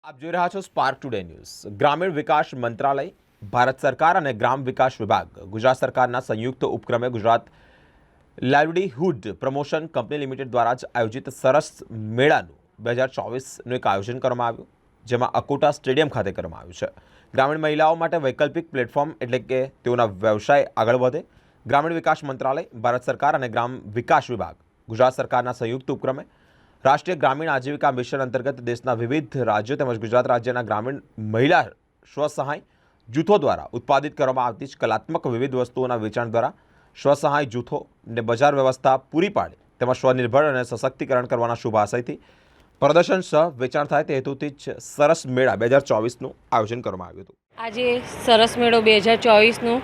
આપ જોઈ રહ્યા છો સ્પાર્ક ટુડે ન્યૂઝ। ગ્રામીણ વિકાસ મંત્રાલય, ભારત સરકાર અને ગ્રામ વિકાસ વિભાગ ગુજરાત સરકારના સંયુક્ત ઉપક્રમે Gujarat livelihood promotion company limited દ્વારા જ આયોજિત સરસ મેળાનું 2024નું એક આયોજન કરવામાં આવ્યું, જેમાં અકોટા સ્ટેડિયમ ખાતે કરવામાં આવ્યું છે। ગ્રામીણ મહિલાઓ માટે વૈકલ્પિક પ્લેટફોર્મ એટલે કે તેઓના વ્યવસાય આગળ વધે, ગ્રામીણ વિકાસ મંત્રાલય, ભારત સરકાર અને ગ્રામ વિકાસ વિભાગ ગુજરાત સરકારના સંયુક્ત ઉપક્રમે રાષ્ટ્રીય ગ્રામીણ આજીવિકા મિશન અંતર્ગત દેશના વિવિધ રાજ્યો તેમજ ગુજરાત રાજ્યના ગ્રામીણ મહિલા સ્વસહાય જૂથો દ્વારા ઉત્પાદિત કરવામાં આવતી કલાત્મક વિવિધ વસ્તુઓના વેચાણ દ્વારા સ્વસહાય જૂથોને બજાર વ્યવસ્થા પૂરી પાડે તેમજ સ્વનિર્ભર અને સશક્તિકરણ કરવાના શુભ આશયથી પ્રદર્શન સહ વેચાણ થાય તે હેતુથી જ સરસ મેળા 2024નું આયોજન કરવામાં આવ્યું હતું। આજે સરસ મેળો 2024નો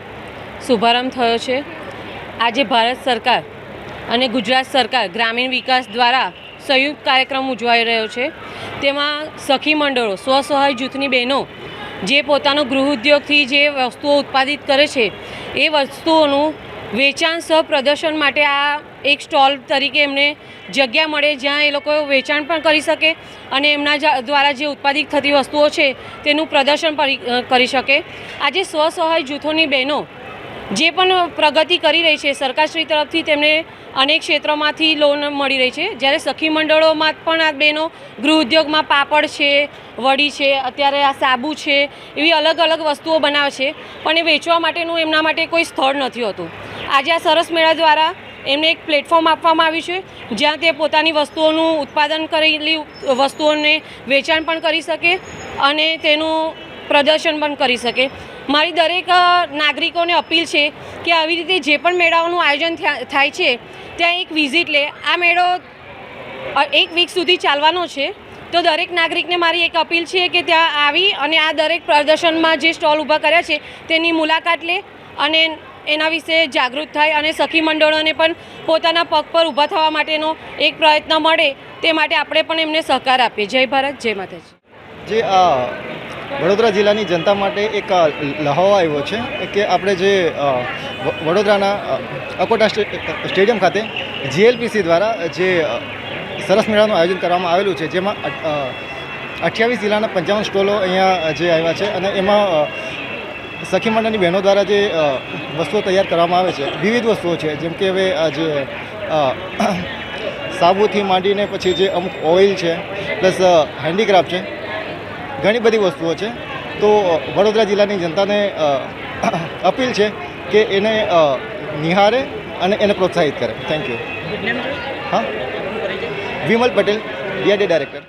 શુભારંભ થયો છે। આજે ભારત સરકાર અને ગુજરાત સરકાર ગ્રામીણ વિકાસ દ્વારા સંયુક્ત કાર્યક્રમ ઉજવાઈ રહ્યો છે। તેમાં સખી મંડળો, સ્વસહાય જૂથની બહેનો જે પોતાનો ગૃહ ઉદ્યોગથી જે વસ્તુઓ ઉત્પાદિત કરે છે એ વસ્તુઓનું વેચાણ સહ પ્રદર્શન માટે આ એક સ્ટોલ તરીકે એમને જગ્યા મળે જ્યાં એ લોકો વેચાણ પણ કરી શકે અને એમના દ્વારા જે ઉત્પાદિત થતી વસ્તુઓ છે તેનું પ્રદર્શન કરી શકે। આજે સ્વસહાય જૂથોની બહેનો જે પણ પ્રગતિ કરી રહી છે, સરકારશ્રી તરફથી તેમને અનેક ક્ષેત્રોમાંથી લોન મળી રહી છે, જ્યારે સખી મંડળોમાં પણ આ બહેનો ગૃહ ઉદ્યોગમાં પાપડ છે, વડી છે, અત્યારે આ સાબુ છે, એવી અલગ અલગ વસ્તુઓ બનાવે છે, પણ એ વેચવા માટેનું એમના માટે કોઈ સ્થળ નથી હોતું। આજે આ સરસ મેળા દ્વારા એમને એક પ્લેટફોર્મ આપવામાં આવ્યું છે જ્યાં તે પોતાની વસ્તુઓનું ઉત્પાદન કરેલી વસ્તુઓને વેચાણ પણ કરી શકે અને તેનું પ્રદર્શન પણ કરી શકે। મારી દરેક નાગરિકોને અપીલ છે કે આવી રીતે જે પણ મેળાઓનું આયોજન થાય છે ત્યાં એક વિઝિટ લે। આ મેળો 1 વીક સુધી ચાલવાનો છે, તો દરેક નાગરિકને મારી એક અપીલ છે કે ત્યાં આવી અને આ દરેક પ્રદર્શનમાં જે સ્ટોલ ઊભા કર્યા છે તેની મુલાકાત લે અને એના વિશે જાગૃત થાય અને સખી મંડળોને પણ પોતાના પગ પર ઊભા થવા માટેનો એક પ્રયત્ન મળે તે માટે આપણે પણ એમને સહકાર આપીએ। જય ભારત, જય માતાજી। વડોદરા જિલ્લાની જનતા માટે એક લહાવો આવ્યો છે કે આપણે જે વડોદરાના અકોટા સ્ટેડિયમ ખાતે GLPC દ્વારા જે સરસ મેળાનું આયોજન કરવામાં આવેલું છે, જેમાં 28 જિલ્લાના 55 સ્ટોલો અહીંયા જે આવ્યા છે અને એમાં સખી મંડળની બહેનો દ્વારા જે વસ્તુઓ તૈયાર કરવામાં આવે છે, વિવિધ વસ્તુઓ છે, જેમ કે હવે જે સાબુથી માંડીને પછી જે અમુક ઓઇલ છે પ્લસ હેન્ડીક્રાફ્ટ છે, ઘણી બધી વસ્તુઓ છે। તો વડોદરા જિલ્લાની જનતાને અપીલ છે કે એને નિહાળે અને એને પ્રોત્સાહિત કરે। Thank you. હા, વિમલ પટેલ, DRD ડાયરેક્ટર।